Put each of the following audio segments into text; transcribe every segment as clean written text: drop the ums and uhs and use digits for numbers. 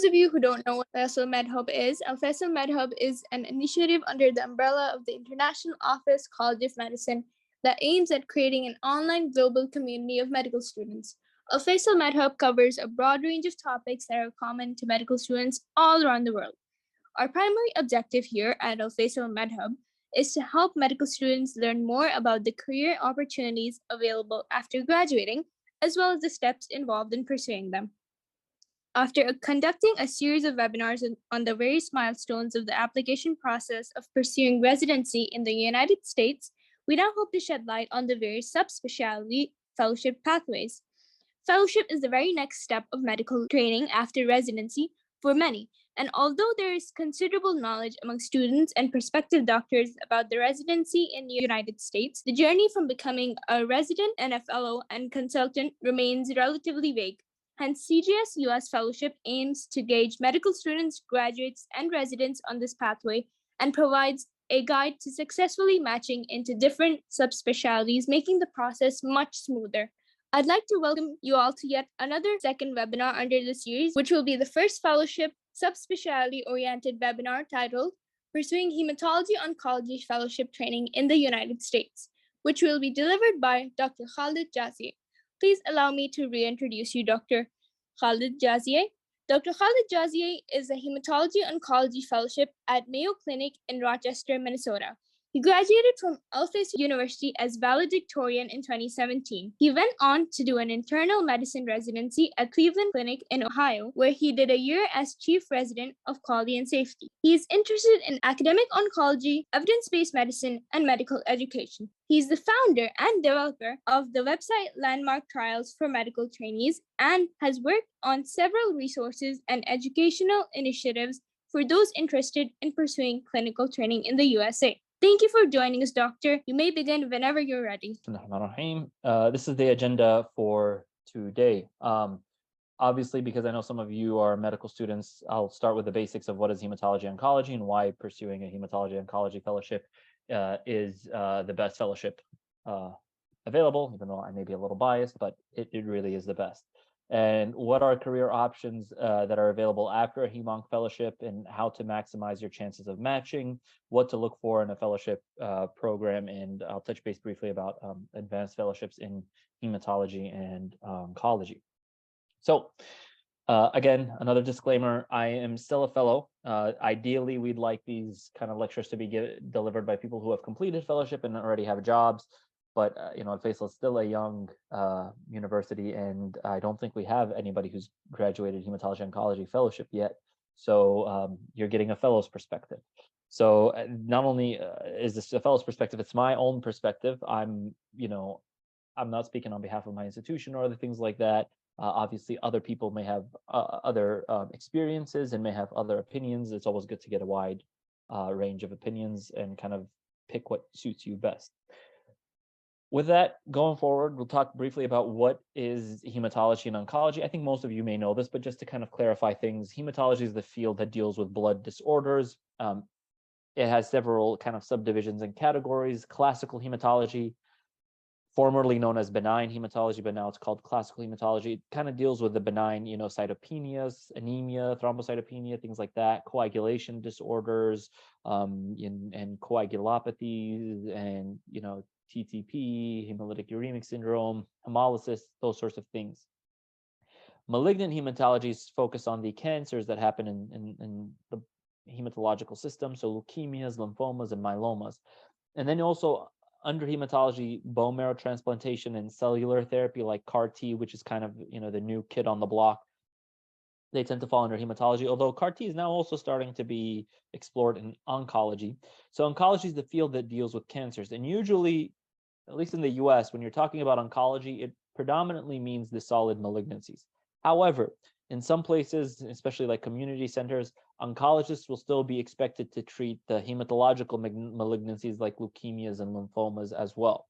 those of you who don't know what Alfaisal MedHub is, Alfaisal MedHub is an initiative under the umbrella of the International Office College of Medicine that aims at creating an online global community of medical students. Alfaisal MedHub covers a broad range of topics that are common to medical students all around the world. Our primary objective here at Alfaisal MedHub is to help medical students learn more about the career opportunities available after graduating, as well as the steps involved in pursuing them. After conducting a series of webinars on the various milestones of the application process of pursuing residency in the United States, we now hope to shed light on the various subspecialty fellowship pathways. Fellowship is the very next step of medical training after residency for many, and although there is considerable knowledge among students and prospective doctors about the residency in the United States, the journey from becoming a resident and a fellow and consultant remains relatively vague. Hence, CGS US Fellowship aims to gauge medical students, graduates, and residents on this pathway and provides a guide to successfully matching into different subspecialties, making the process much smoother. I'd like to welcome you all to yet another second webinar under the series, which will be the first fellowship subspecialty-oriented webinar titled Pursuing Hematology Oncology Fellowship Training in the United States, which will be delivered by Dr. Khalid Jazieh. Please allow me to reintroduce you, Dr. Khalid Jazieh. Dr. Khalid Jazieh is a Hematology Oncology Fellowship at Mayo Clinic in Rochester, Minnesota. He graduated from Alfaisal University as valedictorian in 2017. He went on to do an internal medicine residency at Cleveland Clinic in Ohio, where he did a year as chief resident of quality and safety. He is interested in academic oncology, evidence-based medicine, and medical education. He is the founder and developer of the website Landmark Trials for Medical Trainees and has worked on several resources and educational initiatives for those interested in pursuing clinical training in the USA. Thank you for joining us, Doctor. You may begin whenever you're ready. This is the agenda for today. Obviously, because I know some of you are medical students, I'll start with the basics of what is hematology oncology and why pursuing a hematology oncology fellowship is the best fellowship available, even though I may be a little biased, but it really is the best. And what are career options that are available after a HEMONC fellowship and how to maximize your chances of matching, what to look for in a fellowship program, and I'll touch base briefly about advanced fellowships in hematology and oncology. So again, another disclaimer, I am still a fellow. Ideally, we'd like these kind of lectures to be delivered by people who have completed fellowship and already have jobs. But Alfaisal is still a young university, and I don't think we have anybody who's graduated hematology oncology fellowship yet. So you're getting a fellow's perspective. So not only is this a fellow's perspective, it's my own perspective. I'm not speaking on behalf of my institution or other things like that. Obviously, other people may have other experiences and may have other opinions. It's always good to get a wide range of opinions and kind of pick what suits you best. With that, going forward, we'll talk briefly about what is hematology and oncology. I think most of you may know this, but just to kind of clarify things, hematology is the field that deals with blood disorders. It has several kind of subdivisions and categories. Classical hematology, formerly known as benign hematology, but now it's called classical hematology. It kind of deals with the benign, cytopenias, anemia, thrombocytopenia, things like that, coagulation disorders, and coagulopathies, and TTP, hemolytic uremic syndrome, hemolysis, those sorts of things. Malignant hematology is focused on the cancers that happen in the hematological system, so leukemias, lymphomas, and myelomas. And then also under hematology, bone marrow transplantation and cellular therapy like CAR-T, which is kind of the new kid on the block. They tend to fall under hematology, although CAR-T is now also starting to be explored in oncology. So oncology is the field that deals with cancers. And usually, at least in the US, when you're talking about oncology, it predominantly means the solid malignancies. However, in some places, especially like community centers, oncologists will still be expected to treat the hematological malignancies like leukemias and lymphomas as well.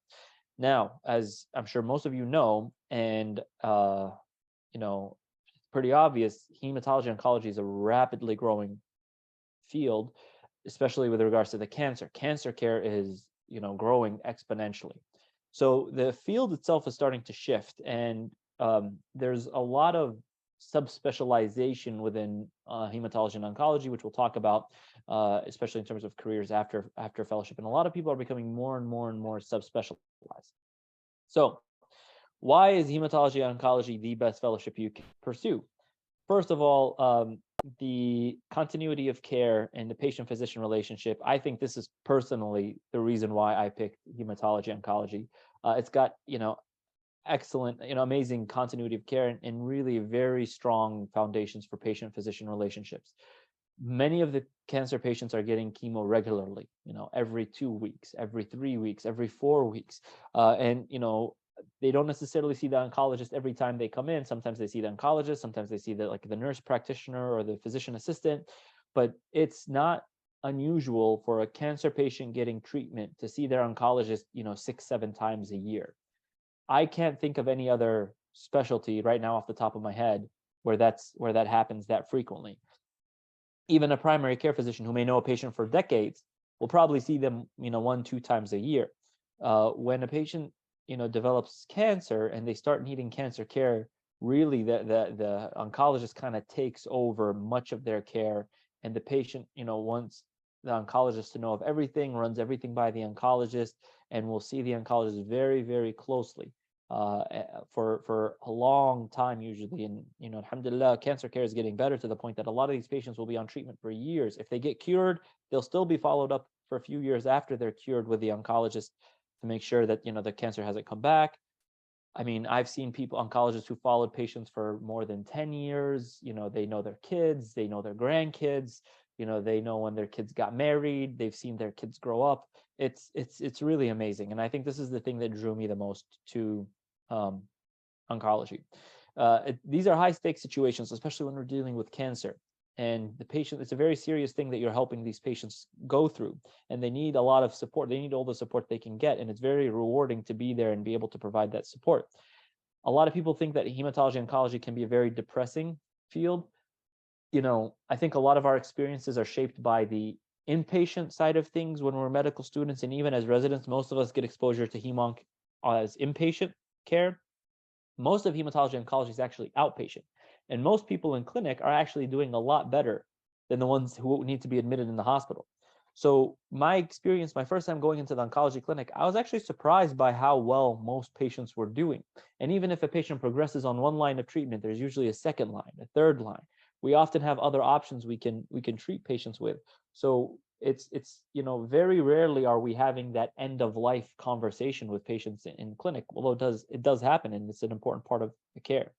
Now, as I'm sure most of you know, and pretty obvious, hematology oncology is a rapidly growing field, especially with regards to the cancer. Cancer care is, growing exponentially. So the field itself is starting to shift, and there's a lot of subspecialization within hematology and oncology, which we'll talk about, especially in terms of careers after fellowship. And a lot of people are becoming more and more and more subspecialized. So, why is hematology oncology the best fellowship you can pursue? First of all, the continuity of care and the patient-physician relationship. I think this is personally the reason why I picked hematology oncology. It's got, excellent, amazing continuity of care and really very strong foundations for patient-physician relationships. Many of the cancer patients are getting chemo regularly, every 2 weeks, every 3 weeks, every 4 weeks. And they don't necessarily see the oncologist every time they come in. Sometimes they see the oncologist, sometimes they see the nurse practitioner or the physician assistant, but it's not unusual for a cancer patient getting treatment to see their oncologist, 6-7 times a year. I can't think of any other specialty right now off the top of my head where that happens that frequently. Even a primary care physician who may know a patient for decades will probably see them, 1-2 times a year. When a patient, develops cancer and they start needing cancer care, really the oncologist kind of takes over much of their care, and the patient, wants the oncologist to know of everything, runs everything by the oncologist, and will see the oncologist very, very closely for a long time usually. And alhamdulillah, cancer care is getting better to the point that a lot of these patients will be on treatment for years. If they get cured, they'll still be followed up for a few years after they're cured with the oncologist to make sure that the cancer hasn't come back. I mean, I've seen oncologists who followed patients for more than 10 years. They know their kids, they know their grandkids, they know when their kids got married, they've seen their kids grow up. It's really amazing. And I think this is the thing that drew me the most to oncology. These are high stakes situations, especially when we're dealing with cancer. And the patient, it's a very serious thing that you're helping these patients go through, and they need a lot of support. They need all the support they can get, and it's very rewarding to be there and be able to provide that support. A lot of people think that hematology oncology can be a very depressing field. I think a lot of our experiences are shaped by the inpatient side of things when we're medical students, and even as residents, most of us get exposure to hemonc as inpatient care. Most of hematology oncology is actually outpatient. And most people in clinic are actually doing a lot better than the ones who need to be admitted in the hospital. So my experience, my first time going into the oncology clinic, I was actually surprised by how well most patients were doing. And even if a patient progresses on one line of treatment, there's usually a second line, a third line. We often have other options we can treat patients with. So it's very rarely are we having that end of life conversation with patients in clinic, although it does happen, and it's an important part of the care.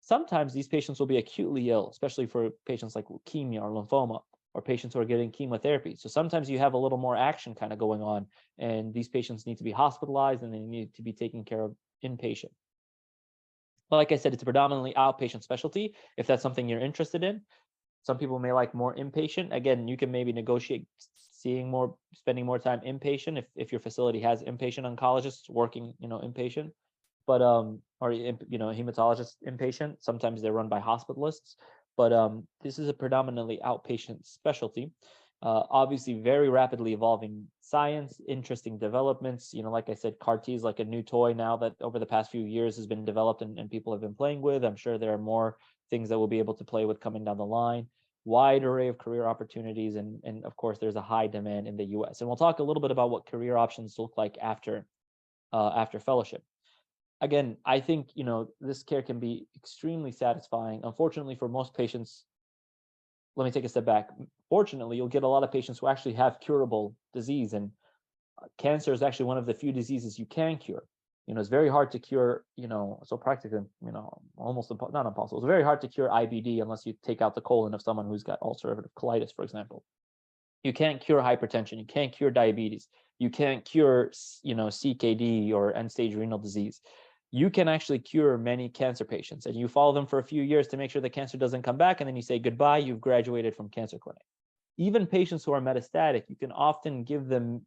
Sometimes these patients will be acutely ill, especially for patients like leukemia or lymphoma, or patients who are getting chemotherapy. So sometimes you have a little more action kind of going on, and these patients need to be hospitalized and they need to be taken care of inpatient. Like I said, it's a predominantly outpatient specialty, if that's something you're interested in. Some people may like more inpatient. Again, you can maybe negotiate spending more time inpatient if your facility has inpatient oncologists working, inpatient. But or hematologist inpatient. Sometimes they're run by hospitalists, but this is a predominantly outpatient specialty. Obviously, very rapidly evolving science, interesting developments. Like I said, CAR T is like a new toy now that over the past few years has been developed and people have been playing with. I'm sure there are more things that we'll be able to play with coming down the line. Wide array of career opportunities, and of course, there's a high demand in the U.S. And we'll talk a little bit about what career options look like after fellowship. Again, I think, this care can be extremely satisfying. Unfortunately, for most patients, let me take a step back. Fortunately, you'll get a lot of patients who actually have curable disease, and cancer is actually one of the few diseases you can cure. It's very hard to cure, so practically, almost not impossible. It's very hard to cure IBD unless you take out the colon of someone who's got ulcerative colitis, for example. You can't cure hypertension. You can't cure diabetes. You can't cure, CKD or end-stage renal disease. You can actually cure many cancer patients, and you follow them for a few years to make sure the cancer doesn't come back, and then you say goodbye, you've graduated from cancer clinic. Even patients who are metastatic, you can often give them,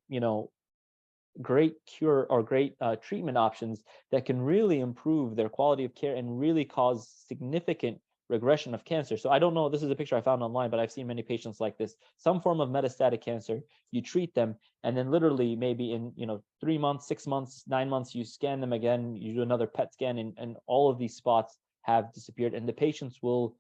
great cure or great treatment options that can really improve their quality of care and really cause significant regression of cancer. So I don't know, this is a picture I found online, but I've seen many patients like this, some form of metastatic cancer. You treat them, and then literally maybe in 3 months, 6 months, 9 months, you scan them again, you do another PET scan, and all of these spots have disappeared, and the patients will,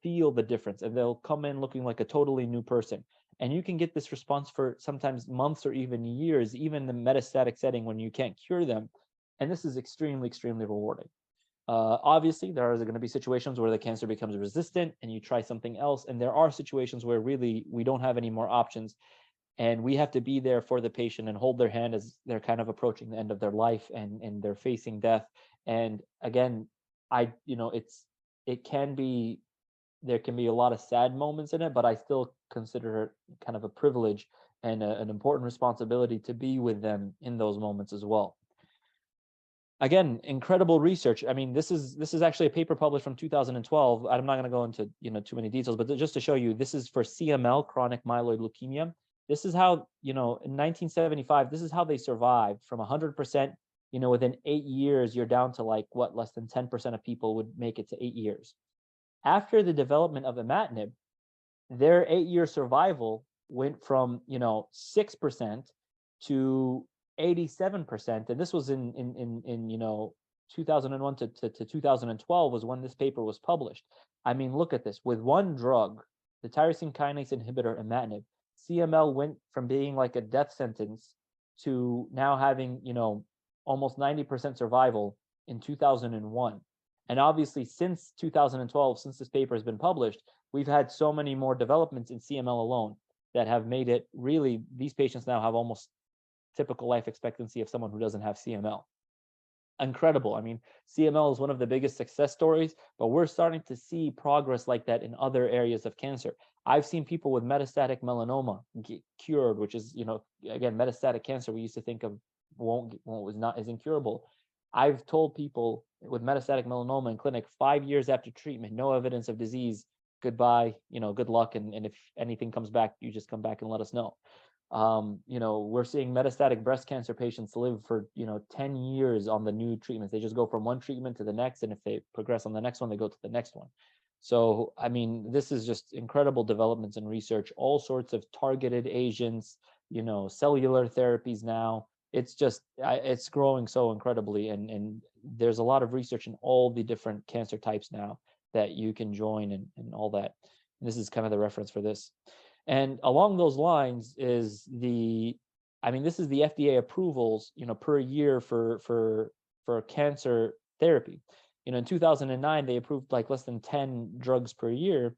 feel the difference, and they'll come in looking like a totally new person. And you can get this response for sometimes months or even years, even in the metastatic setting when you can't cure them. And this is extremely, extremely rewarding. Obviously, there are going to be situations where the cancer becomes resistant and you try something else. And there are situations where really we don't have any more options. And we have to be there for the patient and hold their hand as they're kind of approaching the end of their life, and they're facing death. And again, it can be, there can be a lot of sad moments in it, but I still consider it kind of a privilege and an important responsibility to be with them in those moments as well. Again, incredible research. I mean, this is actually a paper published from 2012. I'm not going to go into too many details, but just to show you, this is for CML, chronic myeloid leukemia. This is how, in 1975, this is how they survived from 100%. Within 8 years, you're down to like less than 10% of people would make it to 8 years. After the development of imatinib, their 8-year survival went from 6% to 87%, and this was in 2001 to 2012 was when this paper was published. I mean, look at this. With one drug, the tyrosine kinase inhibitor imatinib, CML went from being like a death sentence to now having almost 90% survival in 2001. And obviously, since 2012, since this paper has been published, we've had so many more developments in CML alone that have made it really, these patients now have almost typical life expectancy of someone who doesn't have CML. Incredible. I mean, CML is one of the biggest success stories, but we're starting to see progress like that in other areas of cancer. I've seen people with metastatic melanoma get cured, which is, again, metastatic cancer we used to think of is incurable. I've told people with metastatic melanoma in clinic 5 years after treatment, no evidence of disease, goodbye, good luck. And if anything comes back, you just come back and let us know. We're seeing metastatic breast cancer patients live for, 10 years on the new treatments. They just go from one treatment to the next. And if they progress on the next one, they go to the next one. So, I mean, this is just incredible developments in research, all sorts of targeted agents, cellular therapies now. It's just, it's growing so incredibly. And there's a lot of research in all the different cancer types now that you can join and all that. And this is kind of the reference for this. And along those lines is this is the FDA approvals, per year for cancer therapy. In 2009, they approved like less than 10 drugs per year.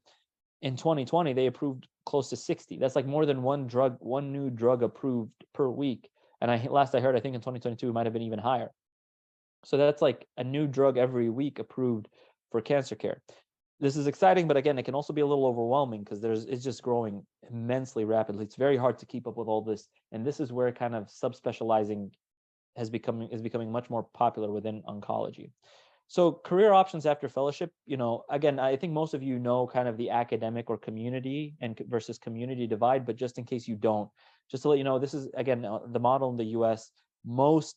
In 2020, they approved close to 60. That's like more than one new drug approved per week. And last I heard, I think in 2022, it might have been even higher. So that's like a new drug every week approved for cancer care. This is exciting, but again, it can also be a little overwhelming because it's just growing immensely rapidly. It's very hard to keep up with all this. And this is where kind of subspecializing is becoming much more popular within oncology. So career options after fellowship, again, I think most of you know kind of the academic or community and versus community divide, but just in case you don't, just to let you know, this is, again, the model in the US. Most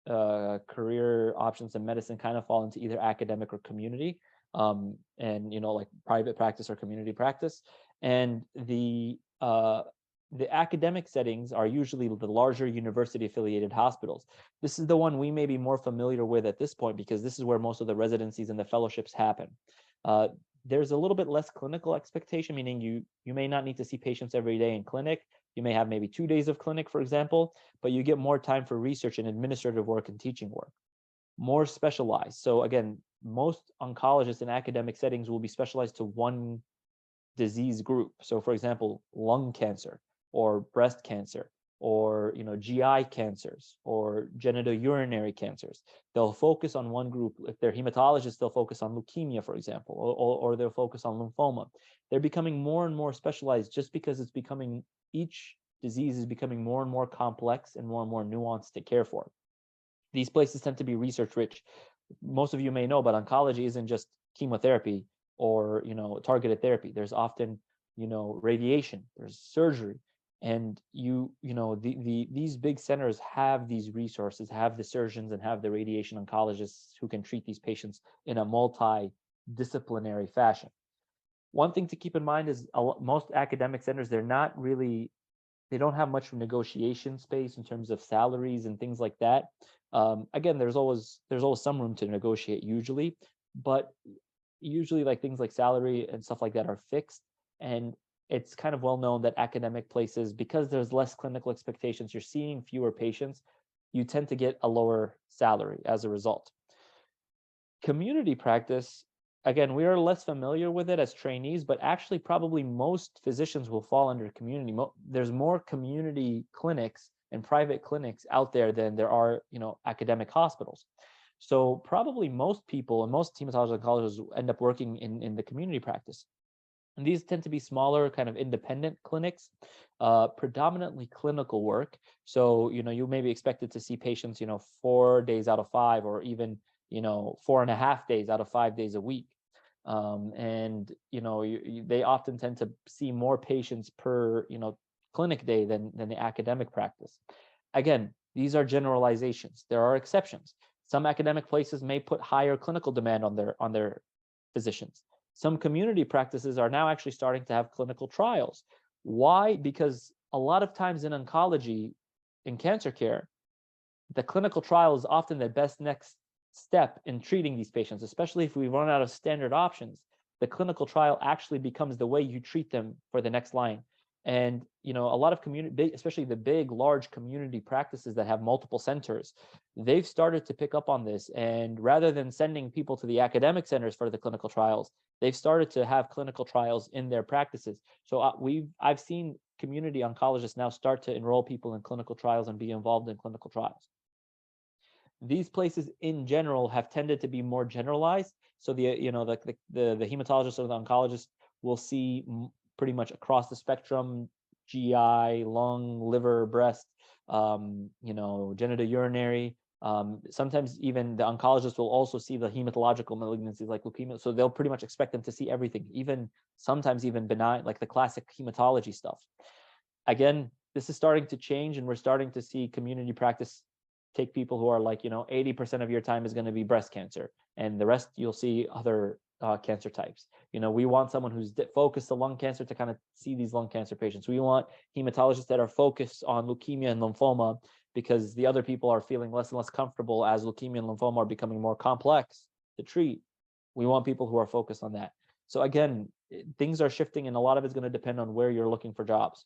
career options in medicine kind of fall into either academic or community, and like private practice or community practice. And the academic settings are usually the larger university affiliated hospitals. This is the one we may be more familiar with at this point because this is where most of the residencies and the fellowships happen. There's a little bit less clinical expectation, meaning you may not need to see patients every day in clinic. You may have maybe 2 days of clinic, for example, but you get more time for research and administrative work and teaching work. More specialized. So again, most oncologists in academic settings will be specialized to one disease group. So for example, lung cancer or breast cancer or GI cancers or genitourinary cancers. They'll focus on one group. If they're hematologists, they'll focus on leukemia, for example, or they'll focus on lymphoma. They're becoming more and more specialized just because each disease is becoming more and more complex and more nuanced to care for. These places tend to be research rich. Most of you may know, but oncology isn't just chemotherapy or targeted therapy. There's often radiation, there's surgery, and these big centers have these resources, have the surgeons and have the radiation oncologists who can treat these patients in a multidisciplinary fashion. One thing to keep in mind is most academic centers, they They don't have much negotiation space in terms of salaries and things like that. Again, there's always some room to negotiate usually, but usually like things like salary and stuff like that are fixed. And it's kind of well known that academic places, because there's less clinical expectations, you're seeing fewer patients, you tend to get a lower salary as a result. Community practice, again, we are less familiar with it as trainees, but actually probably most physicians will fall under community. There's more community clinics and private clinics out there than there are, academic hospitals. So probably most people and most hematology oncologists end up working in the community practice. And these tend to be smaller, kind of independent clinics, predominantly clinical work. So, you may be expected to see patients, 4 days out of 5, or even, 4.5 days out of 5 days a week. And, they often tend to see more patients per, clinic day than the academic practice. Again, these are generalizations. There are exceptions. Some academic places may put higher clinical demand on their physicians. Some community practices are now actually starting to have clinical trials. Why? Because a lot of times in oncology, in cancer care, the clinical trial is often the best next step in treating these patients, especially if we run out of standard options. The clinical trial actually becomes the way you treat them for the next line. And a lot of community, especially the big, large community practices that have multiple centers, they've started to pick up on this. And rather than sending people to the academic centers for the clinical trials, they've started to have clinical trials in their practices. So I've seen community oncologists now start to enroll people in clinical trials and be involved in clinical trials. These places in general have tended to be more generalized. So the hematologist or the oncologist will see pretty much across the spectrum: GI, lung, liver, breast, genitourinary. Sometimes even the oncologist will also see the hematological malignancies like leukemia. So they'll pretty much expect them to see everything, sometimes even benign, like the classic hematology stuff. Again, this is starting to change, and we're starting to see community practice take people who are like, 80% of your time is going to be breast cancer, and the rest you'll see other cancer types. We want someone who's focused on lung cancer to kind of see these lung cancer patients. We want hematologists that are focused on leukemia and lymphoma, because the other people are feeling less and less comfortable as leukemia and lymphoma are becoming more complex to treat. We want people who are focused on that. So again, things are shifting, and a lot of it's going to depend on where you're looking for jobs.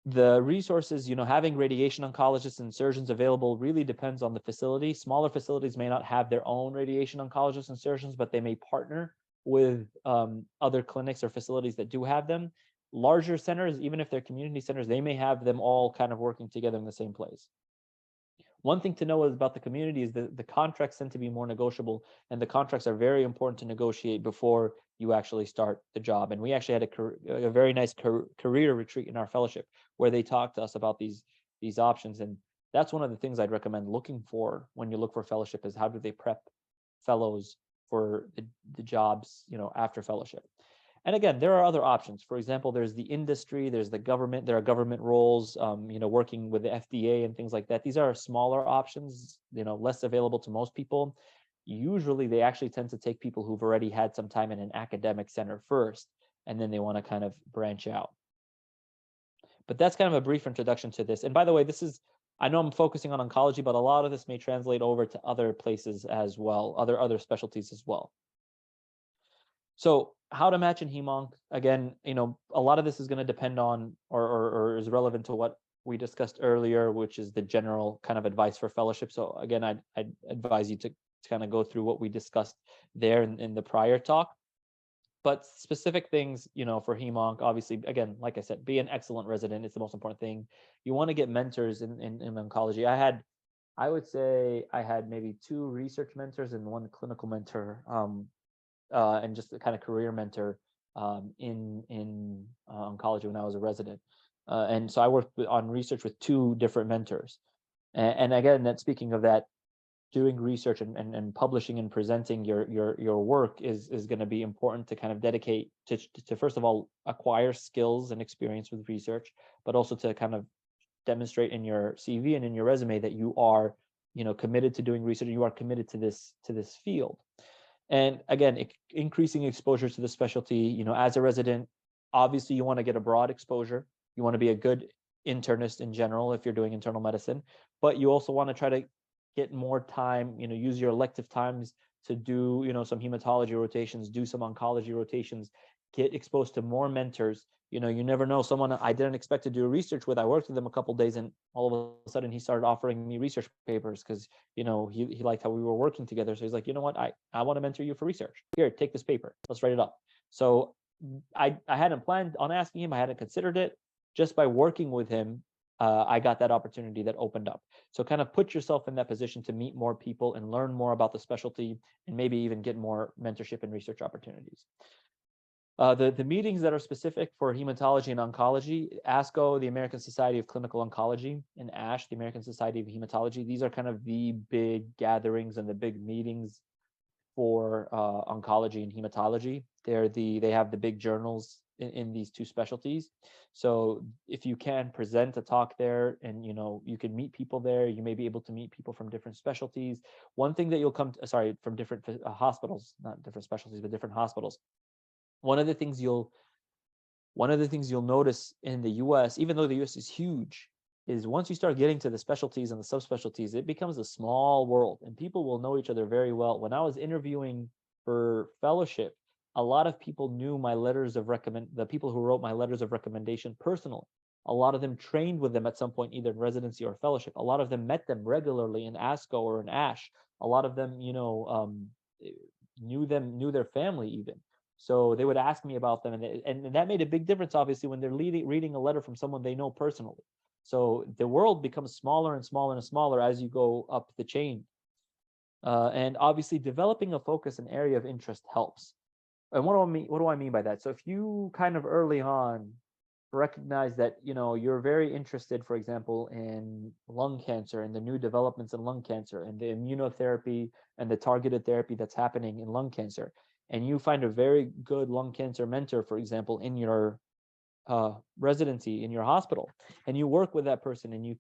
The resources, having radiation oncologists and surgeons available really depends on the facility. Smaller facilities may not have their own radiation oncologists and surgeons, but they may partner with other clinics or facilities that do have them. Larger centers, even if they're community centers, they may have them all kind of working together in the same place. One thing to know about the community is that the contracts tend to be more negotiable, and the contracts are very important to negotiate before you actually start the job. And we actually had a very nice career retreat in our fellowship where they talked to us about these options. And that's one of the things I'd recommend looking for when you look for fellowship, is how do they prep fellows for the jobs, after fellowship. And again, there are other options. For example, there's the industry, there's the government, there are government roles, working with the FDA and things like that. These are smaller options, less available to most people. Usually they actually tend to take people who've already had some time in an academic center first, and then they want to kind of branch out. But that's kind of a brief introduction to this. And by the way, I know I'm focusing on oncology, but a lot of this may translate over to other places as well, other specialties as well. So how to match in hemonc, again, a lot of this is going to depend on or is relevant to what we discussed earlier, which is the general kind of advice for fellowship. So again, I'd advise you to kind of go through what we discussed there in the prior talk. But specific things, for hemonc, obviously, again, like I said, be an excellent resident. It's the most important thing. You want to get mentors in oncology. I would say I had maybe 2 research mentors and 1 clinical mentor, and just a kind of career mentor in oncology when I was a resident. And so I worked on research with 2 different mentors. And again, that speaking of that, doing research and publishing and presenting your work is going to be important to kind of dedicate to first of all acquire skills and experience with research, but also to kind of demonstrate in your CV and in your resume that you are committed to doing research, you are committed to this field. And again, increasing exposure to the specialty, as a resident, obviously you want to get a broad exposure. You want to be a good internist in general if you're doing internal medicine, but you also want to try to get more time, use your elective times to do, some hematology rotations, do some oncology rotations, get exposed to more mentors. You never know, someone I didn't expect to do research with, I worked with them a couple of days, and all of a sudden he started offering me research papers because, he liked how we were working together. So he's like, you know what, I want to mentor you for research. Here, take this paper. Let's write it up. So I hadn't planned on asking him. I hadn't considered it. Just by working with him, I got that opportunity that opened up. So kind of put yourself in that position to meet more people and learn more about the specialty, and maybe even get more mentorship and research opportunities. The meetings that are specific for hematology and oncology, ASCO, the American Society of Clinical Oncology, and ASH, the American Society of Hematology, these are kind of the big gatherings and the big meetings for oncology and hematology. They have the big journals in these two specialties. So if you can present a talk there, and you can meet people there, you may be able to meet people from different specialties. One thing that you'll from different hospitals, not different specialties, but different hospitals. One of the things you'll notice in the US, even though the US is huge, is once you start getting to the specialties and the subspecialties, it becomes a small world and people will know each other very well. When I was interviewing for fellowship, a lot of people knew the people who wrote my letters of recommendation personally. A lot of them trained with them at some point, either in residency or fellowship. A lot of them met them regularly in ASCO or in ASH. A lot of them, knew their family even. So they would ask me about them, and that made a big difference, obviously, when they're reading a letter from someone they know personally. So the world becomes smaller and smaller and smaller as you go up the chain. And obviously, developing a focus and area of interest helps. And what do I mean by that? So if you kind of early on recognize that you're very interested, for example, in lung cancer and the new developments in lung cancer and the immunotherapy and the targeted therapy that's happening in lung cancer, and you find a very good lung cancer mentor, for example, in your residency in your hospital, and you work with that person, and you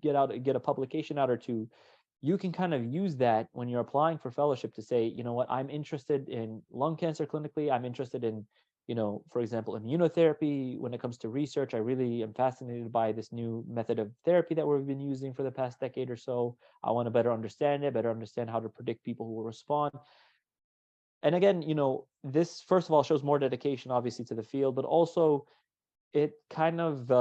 get a publication out or two, you can kind of use that when you're applying for fellowship to say, you know what, I'm interested in lung cancer clinically. I'm interested in, for example, immunotherapy. When it comes to research, I really am fascinated by this new method of therapy that we've been using for the past decade or so. I want to better understand how to predict people who will respond. And again, this first of all shows more dedication, obviously, to the field, but also it kind of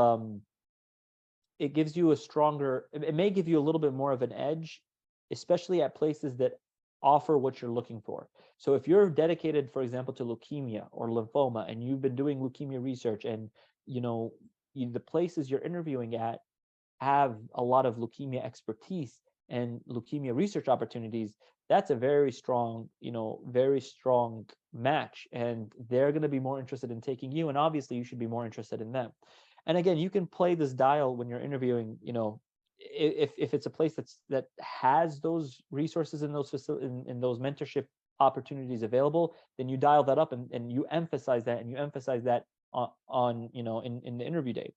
it gives you it may give you a little bit more of an edge, especially at places that offer what you're looking for. So if you're dedicated, for example, to leukemia or lymphoma, and you've been doing leukemia research, and the places you're interviewing at have a lot of leukemia expertise and leukemia research opportunities, that's a very strong match, and they're going to be more interested in taking you, and obviously you should be more interested in them. And again, you can play this dial when you're interviewing, if it's a place that has those resources in those in those mentorship opportunities available, then you dial that up, and you emphasize that, on in the interview day.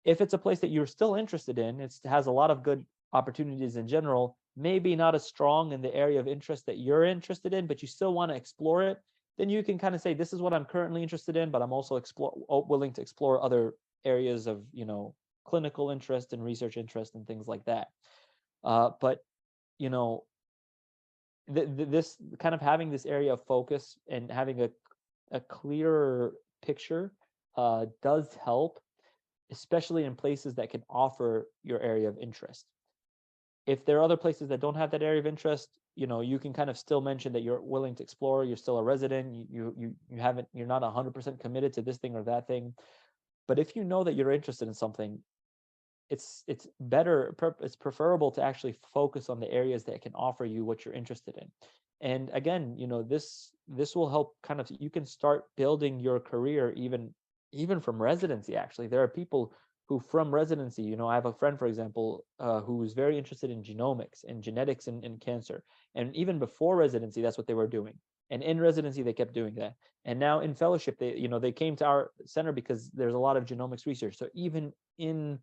If it's a place that you're still interested in, it has a lot of good opportunities in general, maybe not as strong in the area of interest that you're interested in, but you still want to explore it, then you can kind of say, this is what I'm currently interested in, but I'm also willing to explore other areas of, clinical interest and research interest and things like that. But, this kind of having this area of focus and having a clearer picture does help, especially in places that can offer your area of interest. If there are other places that don't have that area of interest, you can kind of still mention that you're willing to explore, you're still a resident, you're not 100% committed to this thing or that thing. But if you know that you're interested in something, it's preferable to actually focus on the areas that can offer you what you're interested in. And again, this will help kind of, you can start building your career even from residency. Actually, there are people who from residency, I have a friend, for example, who was very interested in genomics and genetics in cancer. And even before residency, that's what they were doing. And in residency, they kept doing that. And now in fellowship, they came to our center because there's a lot of genomics research. So even in,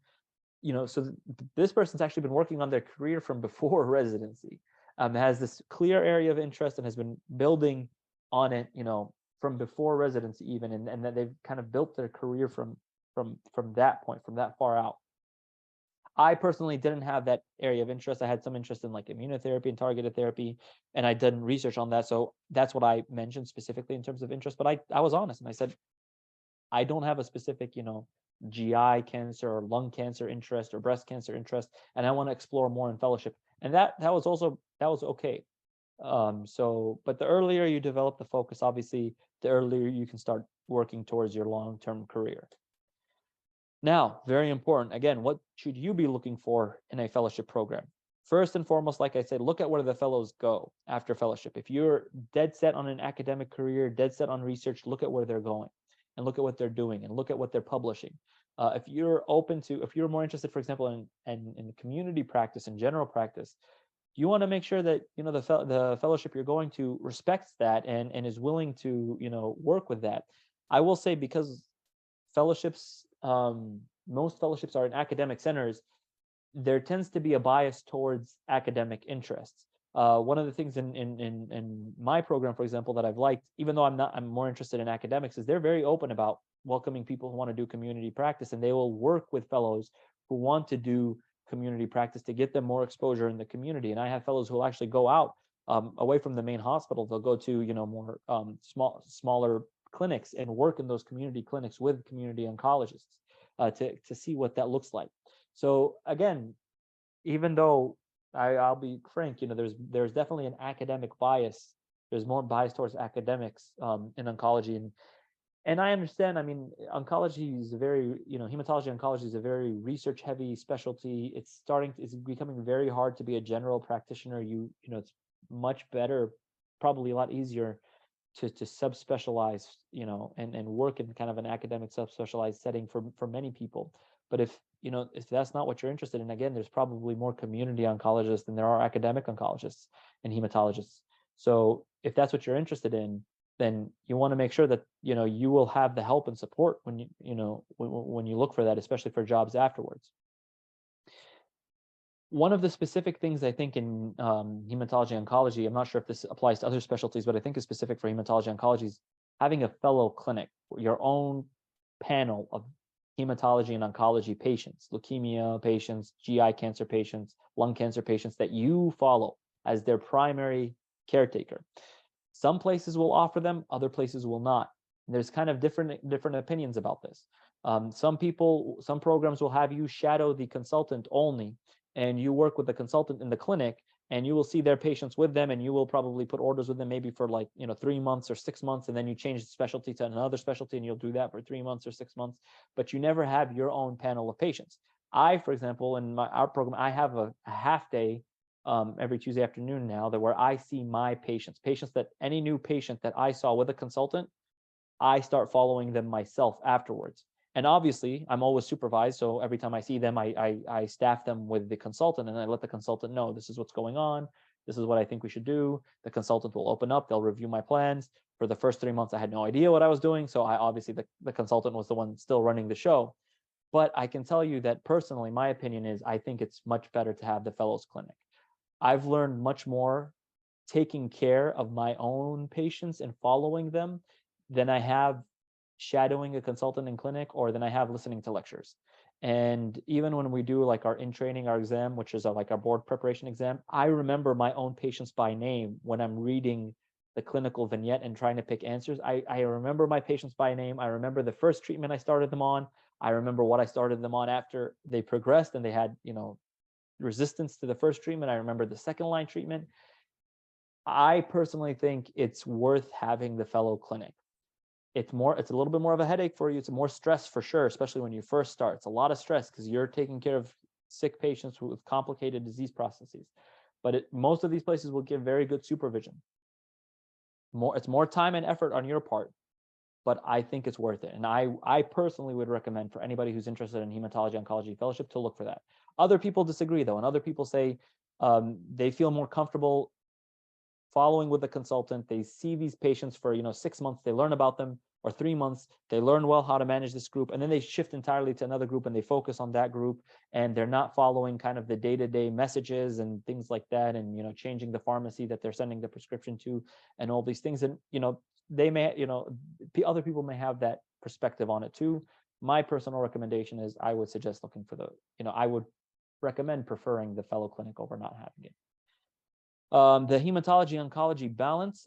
this person's actually been working on their career from before residency, has this clear area of interest and has been building on it, from before residency even, and that they've kind of built their career from from that point, from that far out. I personally didn't have that area of interest. I had some interest in like immunotherapy and targeted therapy, and I done research on that. So that's what I mentioned specifically in terms of interest. But I was honest and I said, I don't have a specific, GI cancer or lung cancer interest or breast cancer interest, and I want to explore more in fellowship. And that was okay. But the earlier you develop the focus, obviously, the earlier you can start working towards your long-term career. Now, very important, again, what should you be looking for in a fellowship program? First and foremost, like I said, look at where the fellows go after fellowship. If you're dead set on an academic career, dead set on research, look at where they're going and look at what they're doing and look at what they're publishing. If you're more interested, for example, in community practice and general practice, you want to make sure that the fellowship you're going to respects that and is willing to work with that. I will say, because fellowships, most fellowships are in academic centers, there tends to be a bias towards academic interests. One of the things in my program, for example, that I've liked, even though I'm more interested in academics, is they're very open about welcoming people who want to do community practice, and they will work with fellows who want to do community practice to get them more exposure in the community. And I have fellows who will actually go out away from the main hospital. They'll go to more smaller clinics and work in those community clinics with community oncologists to see what that looks like. So again, even though I'll be frank, there's definitely an academic bias. There's more bias towards academics in oncology, and I understand. I mean, oncology is hematology oncology is a very research heavy specialty. It's becoming very hard to be a general practitioner. It's much better, probably a lot easier to subspecialize, and work in kind of an academic subspecialized setting for many people. But if that's not what you're interested in, again, there's probably more community oncologists than there are academic oncologists and hematologists. So if that's what you're interested in, then you want to make sure that you will have the help and support when when you look for that, especially for jobs afterwards. One of the specific things I think in hematology oncology, I'm not sure if this applies to other specialties, but I think is specific for hematology oncology, is having a fellow clinic, your own panel of hematology and oncology patients, leukemia patients, GI cancer patients, lung cancer patients that you follow as their primary caretaker. Some places will offer them, other places will not. And there's kind of different opinions about this. Some programs will have you shadow the consultant only, and you work with the consultant in the clinic, and you will see their patients with them, and you will probably put orders with them maybe for 3 months or 6 months, and then you change the specialty to another specialty, and you'll do that for 3 months or 6 months, but you never have your own panel of patients. For example, in our program, I have a half day every Tuesday afternoon now, where I see my patients that any new patient that I saw with a consultant, I start following them myself afterwards. And obviously, I'm always supervised. So every time I see them, I staff them with the consultant, and I let the consultant know this is what's going on. This is what I think we should do. The consultant will open up. They'll review my plans. For the first 3 months, I had no idea what I was doing. So the consultant was the one still running the show. But I can tell you that personally, my opinion is I think it's much better to have the fellows clinic. I've learned much more taking care of my own patients and following them than I have shadowing a consultant in clinic, or than I have listening to lectures. And even when we do like our in training, our exam, which is like our board preparation exam, I remember my own patients by name when I'm reading the clinical vignette and trying to pick answers. I remember my patients by name. I remember the first treatment I started them on. I remember what I started them on after they progressed and they had, resistance to the first treatment. I remember the second line treatment. I personally think it's worth having the fellow clinic. It's a little bit more of a headache for you. It's more stress for sure, especially when you first start. It's a lot of stress because you're taking care of sick patients with complicated disease processes. But most of these places will give very good supervision. It's more time and effort on your part, but I think it's worth it. And I personally would recommend for anybody who's interested in hematology oncology fellowship to look for that. Other people disagree though, and other people say they feel more comfortable following with the consultant. They see these patients for 6 months, they learn about them, or 3 months, they learn well how to manage this group, and then they shift entirely to another group and they focus on that group, and they're not following kind of the day-to-day messages and things like that, and changing the pharmacy that they're sending the prescription to, and all these things. And they may, other people may have that perspective on it too. My personal recommendation is I would suggest looking for I would recommend preferring the fellow clinic over not having it. The hematology oncology balance,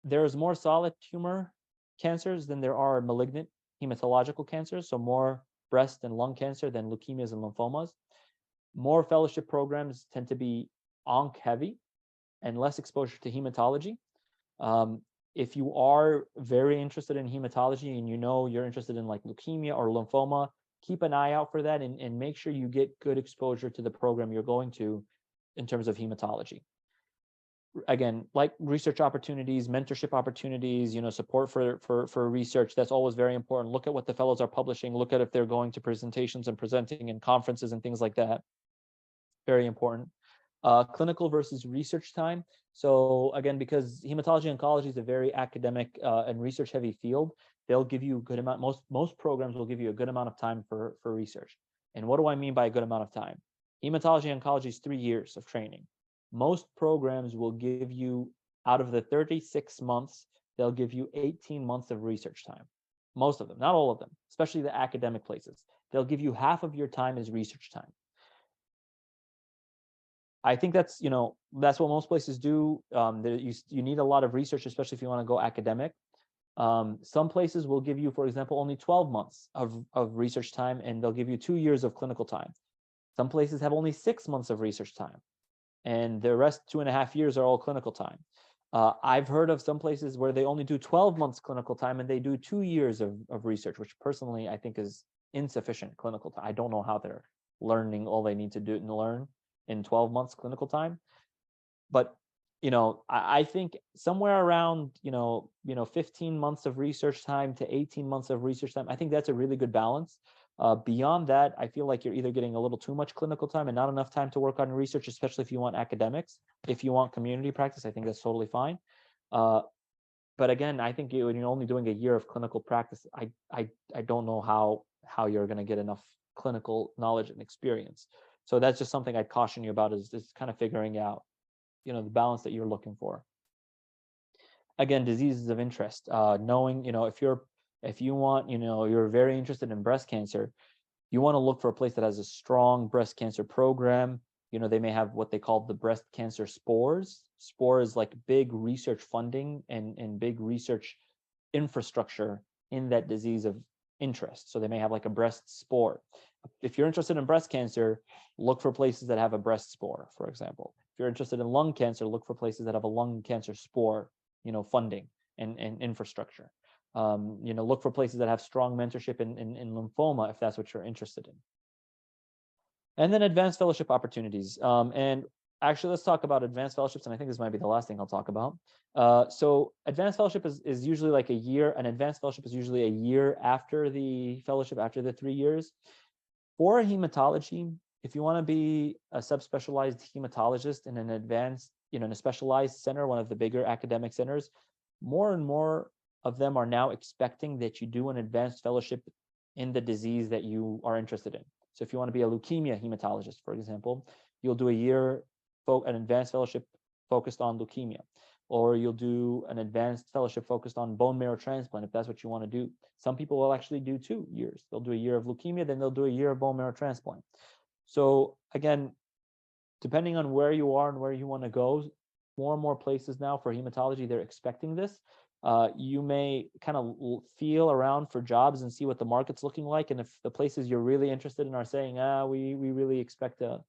there's more solid tumor cancers than there are malignant hematological cancers, so more breast and lung cancer than leukemias and lymphomas. More fellowship programs tend to be onc heavy and less exposure to hematology. If you are very interested in hematology and you're interested in like leukemia or lymphoma, keep an eye out for that and make sure you get good exposure to the program you're going to in terms of hematology. Again, like research opportunities, mentorship opportunities, support for research, that's always very important. Look at what the fellows are publishing, look at if they're going to presentations and presenting in conferences and things like that. Very important. Clinical versus research time. So again, because hematology oncology is a very academic and research heavy field, they'll give you a good amount, most programs will give you a good amount of time for research. And what do I mean by a good amount of time? Hematology oncology is 3 years of training. Most programs will give you, out of the 36 months, they'll give you 18 months of research time. Most of them, not all of them, especially the academic places. They'll give you half of your time as research time. I think that's what most places do. You need a lot of research, especially if you want to go academic. Some places will give you, for example, only 12 months of research time, and they'll give you 2 years of clinical time. Some places have only 6 months of research time, and the rest 2.5 years are all clinical time. I've heard of some places where they only do 12 months clinical time and they do 2 years of research, which personally I think is insufficient clinical time. I don't know how they're learning all they need to do and learn in 12 months clinical time. But, I think somewhere around, 15 months of research time to 18 months of research time, I think that's a really good balance. Beyond that, I feel like you're either getting a little too much clinical time and not enough time to work on research, especially if you want academics. If you want community practice, I think that's totally fine. But again, I think when you're only doing a year of clinical practice, I don't know how you're going to get enough clinical knowledge and experience. So that's just something I'd caution you about is kind of figuring out, the balance that you're looking for. Again, diseases of interest, knowing, if you want, you're very interested in breast cancer, you want to look for a place that has a strong breast cancer program. They may have what they call the breast cancer spores. Spores like big research funding and big research infrastructure in that disease of interest. So they may have like a breast spore. If you're interested in breast cancer, look for places that have a breast spore, for example. If you're interested in lung cancer, look for places that have a lung cancer spore, funding and infrastructure. Look for places that have strong mentorship in lymphoma, if that's what you're interested in. And then advanced fellowship opportunities. And actually, let's talk about advanced fellowships. And I think this might be the last thing I'll talk about. So advanced fellowship is usually like a year. An advanced fellowship is usually a year after the fellowship, after the 3 years. For hematology, if you want to be a subspecialized hematologist in an advanced, in a specialized center, one of the bigger academic centers, more and more of them are now expecting that you do an advanced fellowship in the disease that you are interested in. So if you want to be a leukemia hematologist, for example, you'll do a year, an advanced fellowship focused on leukemia, or you'll do an advanced fellowship focused on bone marrow transplant, if that's what you want to do. Some people will actually do 2 years. They'll do a year of leukemia, then they'll do a year of bone marrow transplant. So again, depending on where you are and where you want to go, more and more places now for hematology, they're expecting this. You may kind of feel around for jobs and see what the market's looking like. And if the places you're really interested in are saying, we really expect you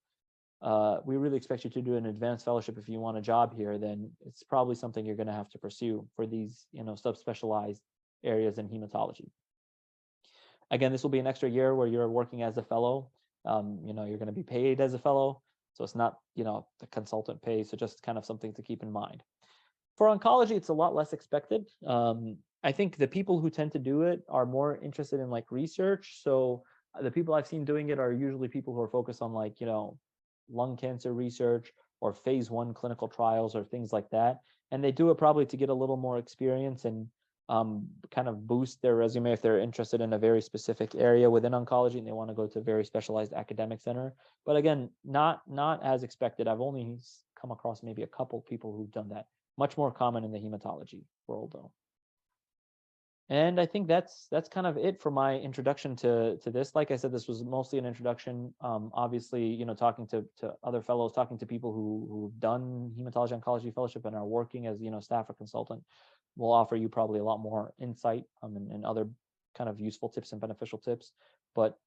to do an advanced fellowship if you want a job here, then it's probably something you're going to have to pursue for these, subspecialized areas in hematology. Again, this will be an extra year where you're working as a fellow. You're going to be paid as a fellow. So it's not, the consultant pay. So just kind of something to keep in mind. For oncology, it's a lot less expected. I think the people who tend to do it are more interested in like research. So the people I've seen doing it are usually people who are focused on like, lung cancer research or phase 1 clinical trials or things like that. And they do it probably to get a little more experience and kind of boost their resume if they're interested in a very specific area within oncology and they want to go to a very specialized academic center. But again, not as expected. I've only come across maybe a couple people who've done that. Much more common in the hematology world, though. And I think that's kind of it for my introduction to this. Like I said, this was mostly an introduction. Obviously, talking to other fellows, talking to people who've done hematology oncology fellowship and are working as staff or consultant, will offer you probably a lot more insight and other kind of useful tips and beneficial tips. But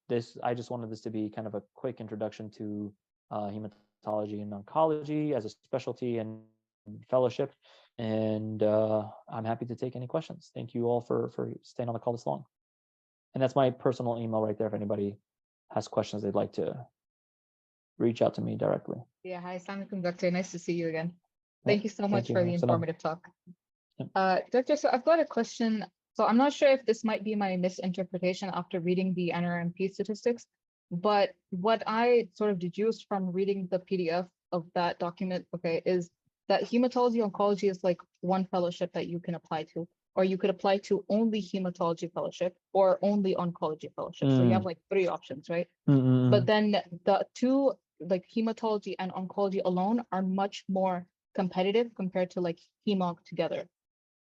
I just wanted this to be kind of a quick introduction to hematology and oncology as a specialty and fellowship. And I'm happy to take any questions. Thank you all for staying on the call this long. And that's my personal email right there if anybody has questions they'd like to reach out to me directly. Yeah, hi, Assalamualaikum, Doctor. Nice to see you again. Yeah, Thank you so thank much you. for the Salam. informative talk. Yeah. Doctor, so I've got a question. So I'm not sure if this might be my misinterpretation after reading the NRMP statistics, but what I sort of deduced from reading the PDF of that document, okay, is that hematology oncology is like one fellowship that you can apply to, or you could apply to only hematology fellowship or only oncology fellowship. So you have like three options, right? But then the two, like hematology and oncology alone, are much more competitive compared to like hemonc together,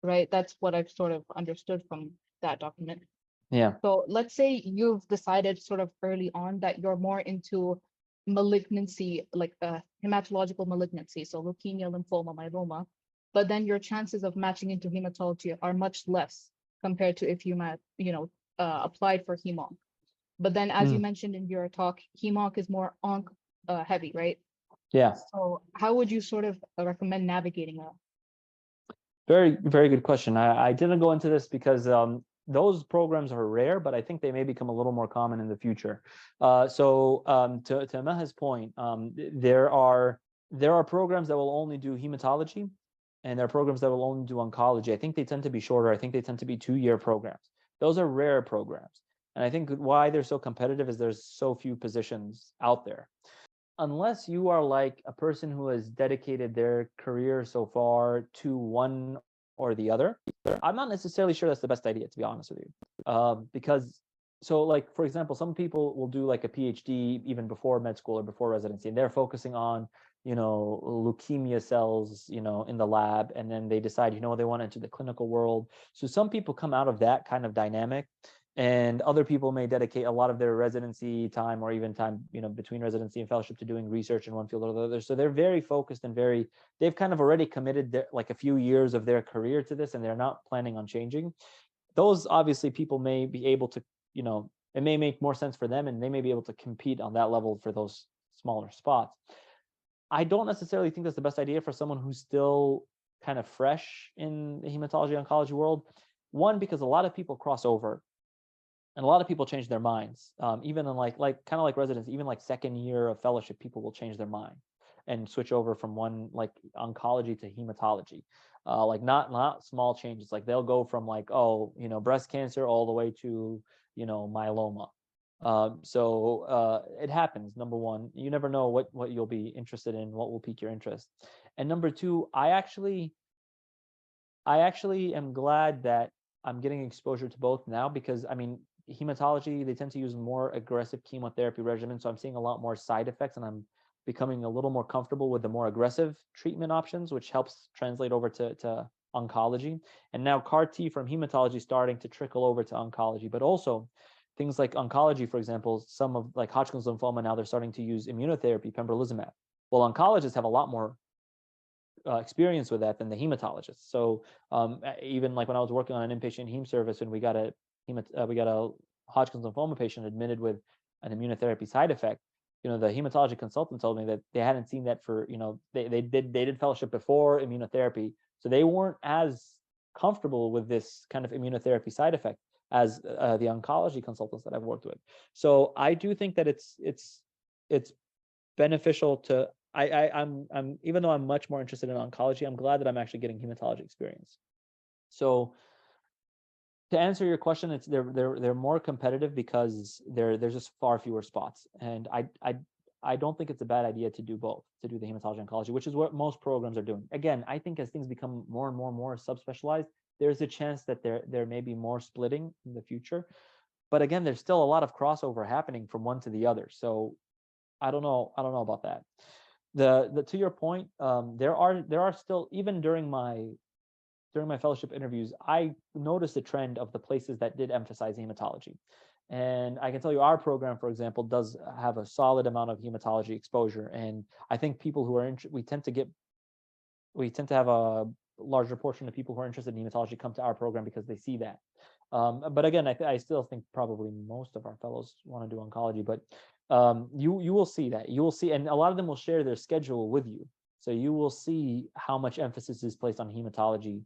right? That's what I've sort of understood from that document. Yeah. So let's say you've decided sort of early on that you're more into malignancy, like hematological malignancy, so leukemia, lymphoma, myeloma, but then your chances of matching into hematology are much less compared to if you applied for hemonc. But then, as you mentioned in your talk, hemonc is more onc heavy, right? Yeah. So how would you sort of recommend navigating that? Very, very good question. I didn't go into this because those programs are rare, but I think they may become a little more common in the future. To Maha's point, there are programs that will only do hematology, and there are programs that will only do oncology. I think they tend to be shorter. I think they tend to be 2-year programs. Those are rare programs. And I think why they're so competitive is there's so few positions out there. Unless you are like a person who has dedicated their career so far to one or the other, I'm not necessarily sure that's the best idea, to be honest with you. Because, so like, for example, some people will do like a PhD even before med school or before residency, and they're focusing on, leukemia cells, in the lab, and then they decide, they want to enter the clinical world. So some people come out of that kind of dynamic, and other people may dedicate a lot of their residency time or even time between residency and fellowship to doing research in one field or the other. So they're very focused and they've kind of already committed like a few years of their career to this, and they're not planning on changing. Those obviously people may be able to, it may make more sense for them, and they may be able to compete on that level for those smaller spots. I don't necessarily think that's the best idea for someone who's still kind of fresh in the hematology oncology world. One, because a lot of people cross over, and a lot of people change their minds. Even in like kind of like residents, even like second year of fellowship, people will change their mind and switch over from one like oncology to hematology. Like not small changes. Like they'll go from like, breast cancer all the way to myeloma. It happens. Number one, you never know what you'll be interested in, what will pique your interest. And number two, I actually am glad that I'm getting exposure to both now, because I mean, hematology, they tend to use more aggressive chemotherapy regimen, so I'm seeing a lot more side effects, and I'm becoming a little more comfortable with the more aggressive treatment options, which helps translate over to oncology. And now CAR T from hematology starting to trickle over to oncology, but also things like oncology, for example, some of like Hodgkin's lymphoma, now they're starting to use immunotherapy, pembrolizumab. Well, oncologists have a lot more experience with that than the hematologists. So even like when I was working on an inpatient heme service, and we got a Hodgkin's lymphoma patient admitted with an immunotherapy side effect, the hematology consultant told me that they hadn't seen that for, they did fellowship before immunotherapy, so they weren't as comfortable with this kind of immunotherapy side effect as the oncology consultants that I've worked with. So I do think that it's beneficial to I'm even though I'm much more interested in oncology, I'm glad that I'm actually getting hematology experience. So to answer your question, it's they're more competitive because there's just far fewer spots, and I don't think it's a bad idea to do both, to do the hematology oncology, which is what most programs are doing. Again, I think as things become more and more subspecialized, there's a chance that there may be more splitting in the future. But again, there's still a lot of crossover happening from one to the other. So I don't know about that. The to your point, there are still, even during my during my fellowship interviews, I noticed a trend of the places that did emphasize hematology. And I can tell you our program, for example, does have a solid amount of hematology exposure. And I think people who are, we tend to have a larger portion of people who are interested in hematology come to our program because they see that. But again, I still think probably most of our fellows want to do oncology, but you will see that. You will see, and a lot of them will share their schedule with you. So you will see how much emphasis is placed on hematology,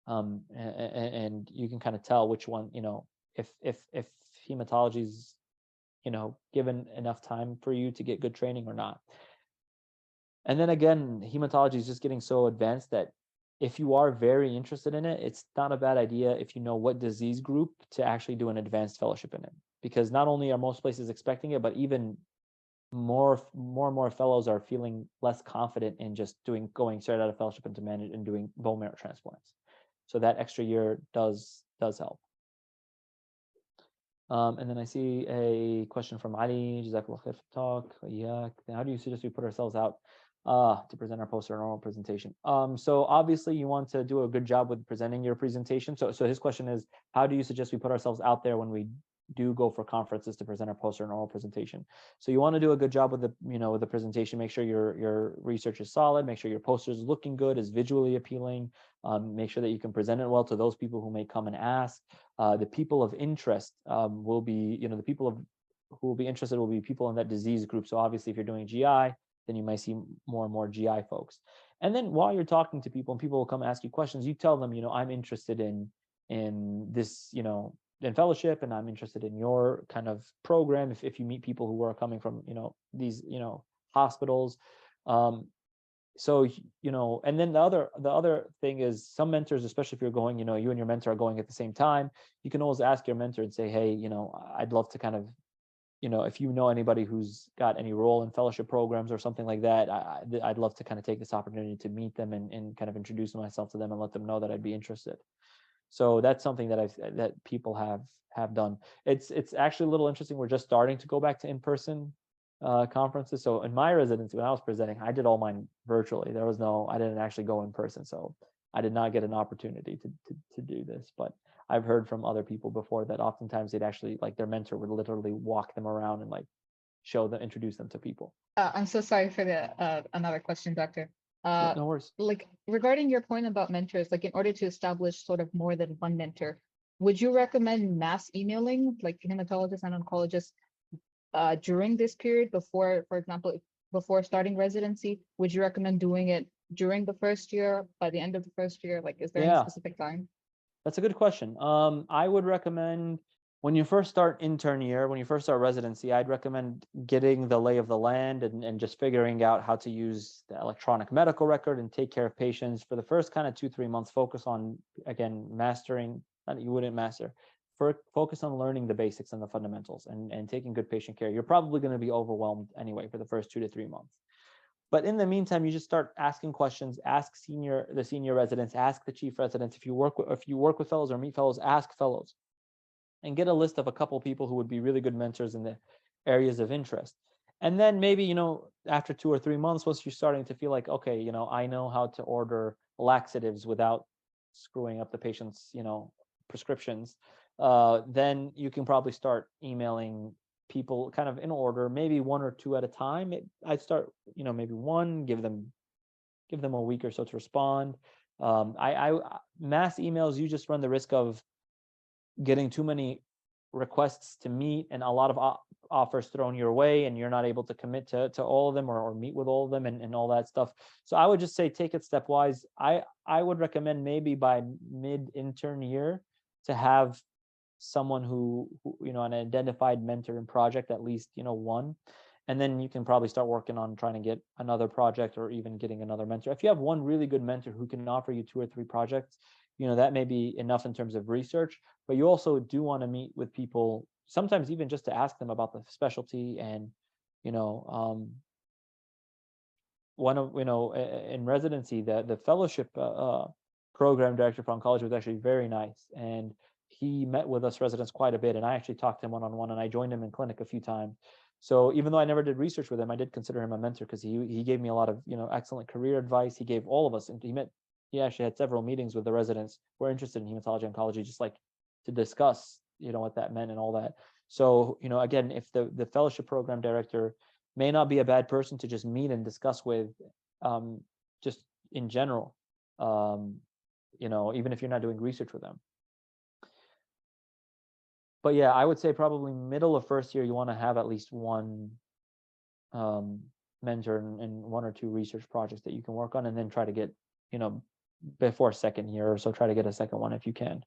and you can kind of tell which one, if hematology is, given enough time for you to get good training or not. And then again, hematology is just getting so advanced that if you are very interested in it, it's not a bad idea if you know what disease group to actually do an advanced fellowship in it. Because not only are most places expecting it, but even more and more fellows are feeling less confident in just going straight out of fellowship into manage and doing bone marrow transplants. So that extra year does help. And then I see a question from Ali. Jazakallah khair for talk. Yeah. How do you suggest we put ourselves out to present our poster and oral presentation? So obviously you want to do a good job with presenting your presentation. So his question is, how do you suggest we put ourselves out there when we do go for conferences to present our poster and oral presentation? So you want to do a good job with the presentation. Make sure your research is solid. Make sure your poster is looking good, is visually appealing. Make sure that you can present it well to those people who may come and ask. The people of interest will be, the people who will be interested will be people in that disease group. So obviously, if you're doing GI, then you might see more and more GI folks. And then while you're talking to people and people will come ask you questions, you tell them, I'm interested in this, in fellowship, and I'm interested in your kind of program. If you meet people who are coming from, these, hospitals. So and then the other thing is, some mentors, especially if you're going, you and your mentor are going at the same time, you can always ask your mentor and say, hey, I'd love to kind of, if you know anybody who's got any role in fellowship programs or something like that, I'd love to kind of take this opportunity to meet them and kind of introduce myself to them and let them know that I'd be interested. So that's something that people have done. It's actually a little interesting. We're just starting to go back to in-person conferences. So in my residency, when I was presenting, I did all mine virtually. I didn't actually go in person. So I did not get an opportunity to do this, but I've heard from other people before that oftentimes they'd actually, like, their mentor would literally walk them around and like introduce them to people. I'm so sorry for the another question, Doctor. No worries. Like, regarding your point about mentors, like, in order to establish sort of more than one mentor, would you recommend mass emailing, like hematologists and oncologists, during this period before, for example, before starting residency? Would you recommend doing it during the first year, by the end of the first year? Like, is there any specific time? That's a good question. I would recommend, when you first start intern year, when you first start residency, I'd recommend getting the lay of the land and just figuring out how to use the electronic medical record and take care of patients for the first kind of 2-3 months. Focus on, again, mastering, you wouldn't master, focus on learning the basics and the fundamentals and taking good patient care. You're probably going to be overwhelmed anyway for the first 2 to 3 months. But in the meantime, you just start asking questions, ask the senior residents, ask the chief residents. If you work with fellows or meet fellows, ask fellows, and get a list of a couple people who would be really good mentors in the areas of interest. And then maybe, after 2 or 3 months, once you're starting to feel like, okay, I know how to order laxatives without screwing up the patient's, prescriptions, then you can probably start emailing people kind of in order, maybe 1 or 2 at a time. I'd start, maybe 1, give them a week or so to respond. I mass emails, you just run the risk of getting too many requests to meet and a lot of offers thrown your way, and you're not able to commit to all of them or meet with all of them and all that stuff. So I would just say take it stepwise. I would recommend maybe by mid-intern year to have someone who an identified mentor and project, at least 1, and then you can probably start working on trying to get another project or even getting another mentor. If you have one really good mentor who can offer you 2 or 3 projects, that may be enough in terms of research. But you also do want to meet with people, sometimes even just to ask them about the specialty. And one of in residency, the fellowship program director for oncology was actually very nice, and he met with us residents quite a bit, and I actually talked to him one-on-one, and I joined him in clinic a few times. So even though I never did research with him, I did consider him a mentor because he gave me a lot of excellent career advice. He gave all of us, and he met he actually had several meetings with the residents who are interested in hematology oncology, just like to discuss, what that meant and all that. So, again, if the fellowship program director may not be a bad person to just meet and discuss with, just in general, even if you're not doing research with them. But yeah, I would say probably middle of first year, you want to have at least one mentor and one or two research projects that you can work on, and then try to get, before second year or so, try to get a second one if you can.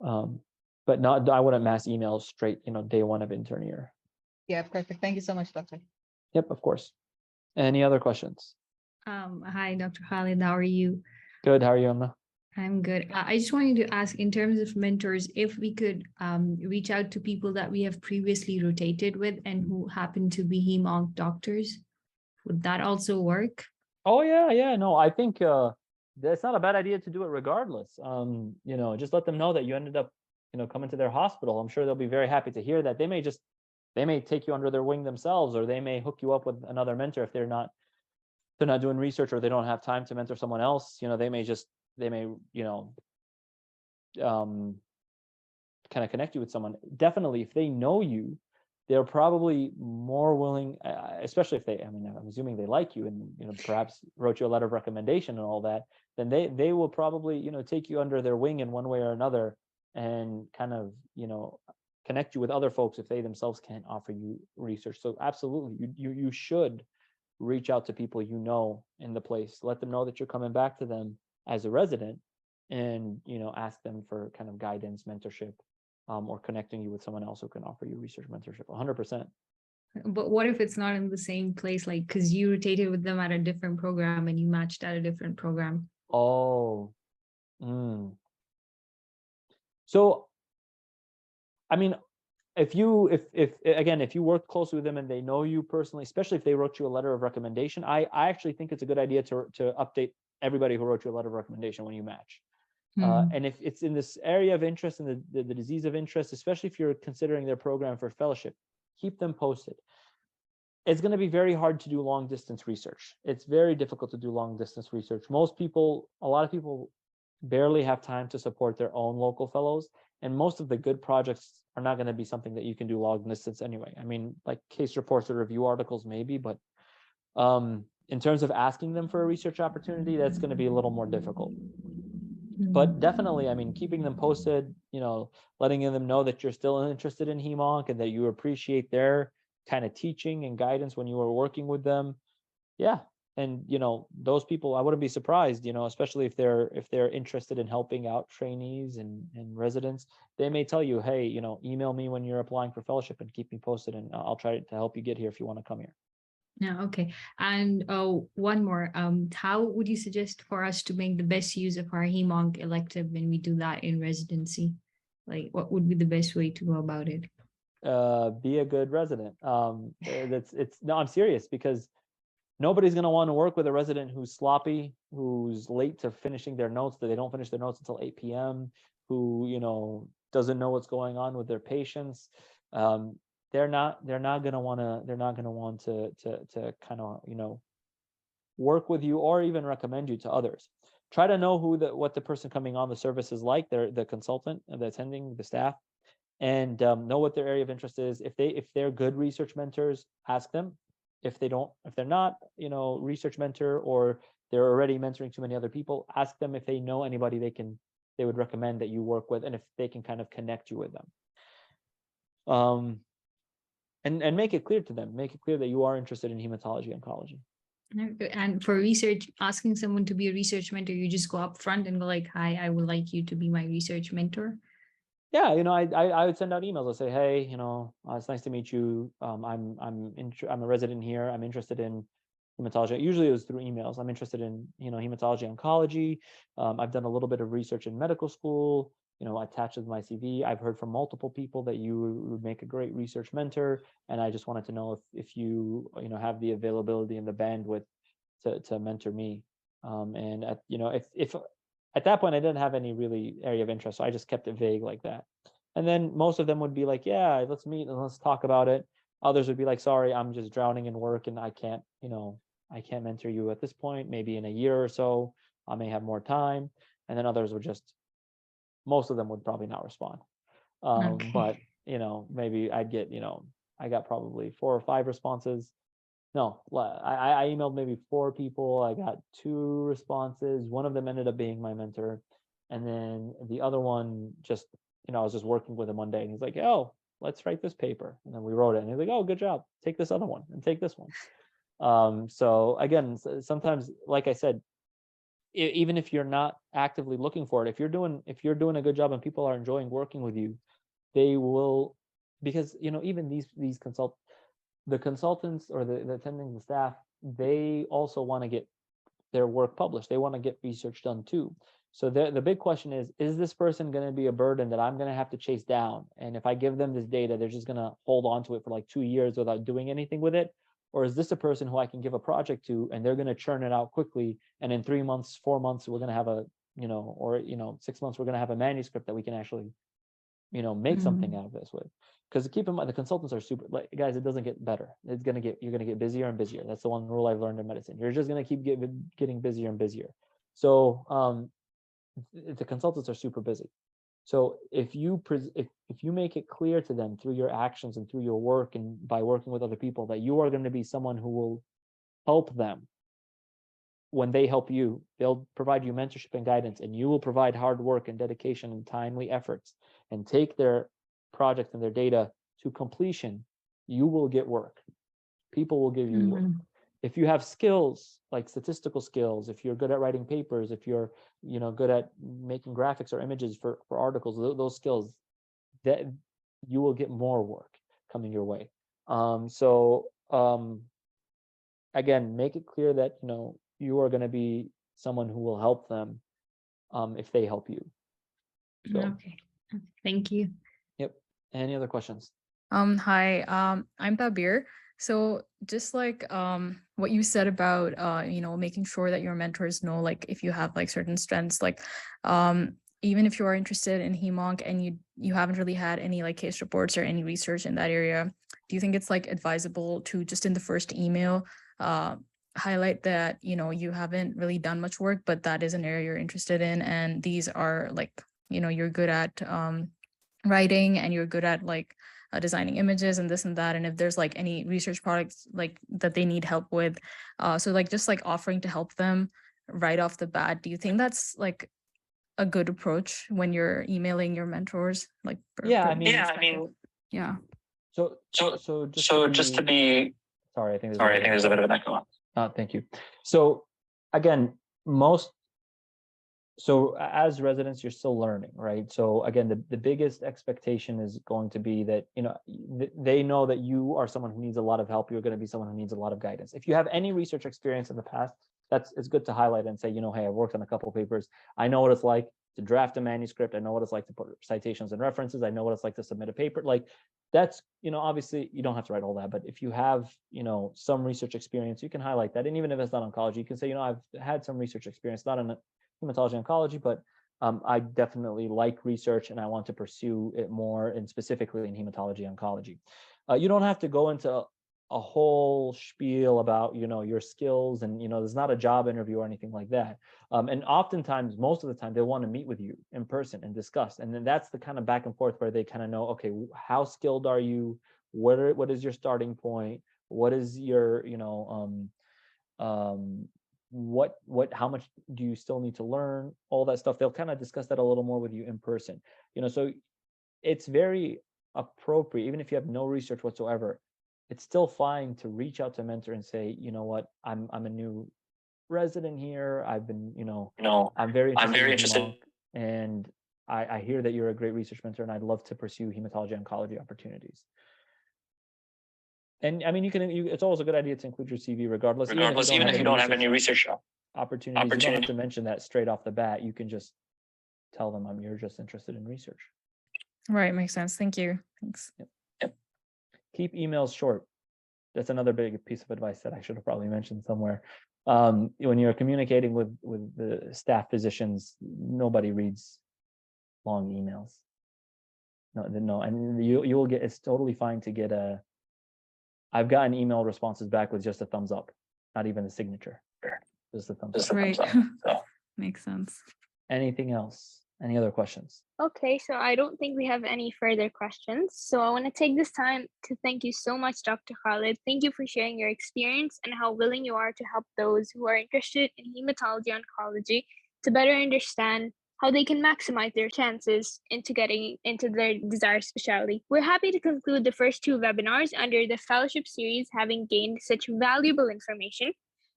But not, I wouldn't mass email straight, day one of intern year. Yeah, perfect. Thank you so much, Doctor. Yep, of course. Any other questions? Hi, Dr. Khalid. How are you? Good. How are you, Anna? I'm good. I just wanted to ask, in terms of mentors, if we could reach out to people that we have previously rotated with and who happen to be hem-onc doctors, would that also work? Oh yeah. No, I think that's not a bad idea to do it regardless. Just let them know that you ended up, coming to their hospital. I'm sure they'll be very happy to hear that. They may take you under their wing themselves, or they may hook you up with another mentor if they're not doing research, or they don't have time to mentor someone else. They may kind of connect you with someone. Definitely, if they know you, they're probably more willing, especially if I'm assuming they like you and perhaps wrote you a letter of recommendation and all that, then they will probably take you under their wing in one way or another, and kind of connect you with other folks if they themselves can't offer you research. So absolutely, you should reach out to people in the place. Let them know that you're coming back to them as a resident, and ask them for kind of guidance, mentorship, or connecting you with someone else who can offer you research mentorship. 100%. But what if it's not in the same place, like because you rotated with them at a different program and you matched at a different program? Oh. So, I mean, if you work closely with them and they know you personally, especially if they wrote you a letter of recommendation, I actually think it's a good idea to update everybody who wrote you a letter of recommendation when you match. And if it's in this area of interest and the disease of interest, especially if you're considering their program for fellowship, keep them posted. It's going to be very hard to do long distance research. It's very difficult to do long distance research. A lot of people barely have time to support their own local fellows. And most of the good projects are not going to be something that you can do long distance anyway. I mean, like case reports or review articles, maybe, but in terms of asking them for a research opportunity, that's going to be a little more difficult. But definitely, I mean, keeping them posted, letting them know that you're still interested in hem-onc and that you appreciate their kind of teaching and guidance when you were working with them. Yeah. And, those people, I wouldn't be surprised, especially if they're interested in helping out trainees and residents. They may tell you, hey, email me when you're applying for fellowship and keep me posted, and I'll try to help you get here if you want to come here. Yeah, okay. And one more, how would you suggest for us to make the best use of our hem-onc elective when we do that in residency? Like, what would be the best way to go about it? Be a good resident. No, I'm serious, because nobody's going to want to work with a resident who's sloppy, who's late to finishing their notes, that they don't finish their notes until 8 p.m., who, doesn't know what's going on with their patients. They're not going to want to kind of, work with you or even recommend you to others. Try to know what the person coming on the service is like, the consultant, the attending, the staff, and know what their area of interest is. If they're good research mentors, ask them. If they're not, research mentor, or they're already mentoring too many other people, ask them if they know anybody they would recommend that you work with, and if they can kind of connect you with them. And make it clear to them, make it clear that you are interested in hematology oncology. And for research, asking someone to be a research mentor, you just go up front and go like, hi, I would like you to be my research mentor. Yeah, I would send out emails. I'll say, hey, it's nice to meet you. I'm a resident here. I'm interested in hematology. Usually it was through emails. I'm interested in, hematology oncology. I've done a little bit of research in medical school, attached with my CV. I've heard from multiple people that you would make a great research mentor. And I just wanted to know if you, have the availability and the bandwidth to mentor me. And if at that point I didn't have any really area of interest, so I just kept it vague like that. And then most of them would be like, yeah, let's meet and let's talk about it. Others would be like, sorry, I'm just drowning in work and I can't mentor you at this point, maybe in a year or so. I may have more time, and then others would just, most of them would probably not respond. Okay. But maybe I'd get, I got probably 4 or 5 responses. No, I emailed maybe 4 people. I got 2 responses. One of them ended up being my mentor, and then the other one just, I was just working with him one day, and he's like, "Oh, let's write this paper," and then we wrote it, and he's like, "Oh, good job. Take this other one and take this one." So again, sometimes, like I said, even if you're not actively looking for it, if you're doing a good job and people are enjoying working with you, they will, because even these the consultants or the attending the staff, they also want to get their work published. They want to get research done too. So the big question is this person going to be a burden that I'm going to have to chase down? And if I give them this data, they're just going to hold on to it for like 2 years without doing anything with it? Or is this a person who I can give a project to and they're going to churn it out quickly, and in 3 months, 4 months, we're going to have a, or 6 months, we're going to have a manuscript that we can actually make something out of this with? Because keep in mind, the consultants are super, like, guys, it doesn't get better. You're going to get busier and busier. That's the one rule I've learned in medicine. You're just going to keep getting busier and busier. So the consultants are super busy. So if you make it clear to them through your actions and through your work and by working with other people that you are going to be someone who will help them, when they help you, they'll provide you mentorship and guidance, and you will provide hard work and dedication and timely efforts and take their project and their data to completion, you will get work. People will give you work. If you have skills like statistical skills, if you're good at writing papers, if you're good at making graphics or images for articles, those skills, that you will get more work coming your way. Again, make it clear that you are going to be someone who will help them if they help you. So, Okay, thank you. Yep. Any other questions? Hi, I'm Tabir. So just like what you said about making sure that your mentors know, like, if you have like certain strengths, like even if you are interested in hemonc and you haven't really had any like case reports or any research in that area, do you think it's like advisable to just in the first email highlight that you haven't really done much work, but that is an area you're interested in, and these are like you're good at writing and you're good at like designing images and this and that, and if there's like any research products like that they need help with, so like just like offering to help them right off the bat, do you think that's like a good approach when you're emailing your mentors? Like Yeah. So just to be sorry, I think there's a bit of an echo. Thank you. So again, so as residents, you're still learning, right? So again, the biggest expectation is going to be that they know that you are someone who needs a lot of help. You're going to be someone who needs a lot of guidance. If you have any research experience in the past, it's good to highlight and say, hey, I've worked on a couple of papers. I know what it's like to draft a manuscript. I know what it's like to put citations and references. I know what it's like to submit a paper. Like that's, obviously you don't have to write all that, but if you have, some research experience, you can highlight that. And even if it's not oncology, you can say, I've had some research experience, not in hematology oncology, but I definitely like research and I want to pursue it more, and specifically in hematology oncology. You don't have to go into a whole spiel about your skills, and there's not a job interview or anything like that. And oftentimes, most of the time, they want to meet with you in person and discuss, and then that's the kind of back and forth where they kind of know, okay, how skilled are you? What is your starting point? What is your how much do you still need to learn? All that stuff, they'll kind of discuss that a little more with you in person. So it's very appropriate, even if you have no research whatsoever, it's still fine to reach out to a mentor and say, what, I'm a new resident here. I've been, I'm very interested in and I hear that you're a great research mentor and I'd love to pursue hematology oncology opportunities. And I mean, it's always a good idea to include your CV regardless, even if you don't have any research opportunities. You don't have to mention that straight off the bat. You can just tell them you're just interested in research. Right, makes sense. Thank you. Thanks. Yep. Keep emails short. That's another big piece of advice that I should have probably mentioned somewhere. When you're communicating with the staff physicians, nobody reads long emails. No, and you will get. It's totally fine to get I've gotten email responses back with just a thumbs up, not even a signature, just a thumbs up. Right. So makes sense. Anything else? Any other questions? Okay, so I don't think we have any further questions. So I want to take this time to thank you so much, Dr. Khalid. Thank you for sharing your experience and how willing you are to help those who are interested in hematology oncology to better understand how they can maximize their chances into getting into their desired specialty. We're happy to conclude the first two webinars under the fellowship series, having gained such valuable information.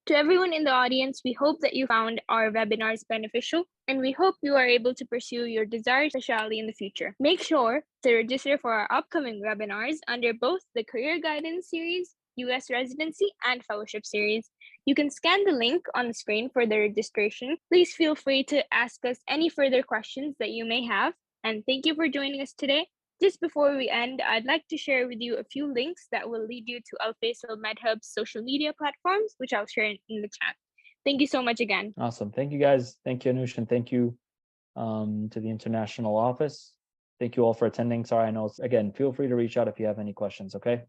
To everyone in the audience, we hope that you found our webinars beneficial, and we hope you are able to pursue your desired specialty in the future. Make sure to register for our upcoming webinars under both the Career Guidance Series, US Residency, and Fellowship Series. You can scan the link on the screen for the registration. Please feel free to ask us any further questions that you may have, and thank you for joining us today. Just before we end, I'd like to share with you a few links that will lead you to Alfaisal MedHub's social media platforms, which I'll share in the chat. Thank you so much again. Awesome. Thank you, guys. Thank you, Anush, and thank you to the international office. Thank you all for attending. Sorry, I know again, feel free to reach out if you have any questions, okay?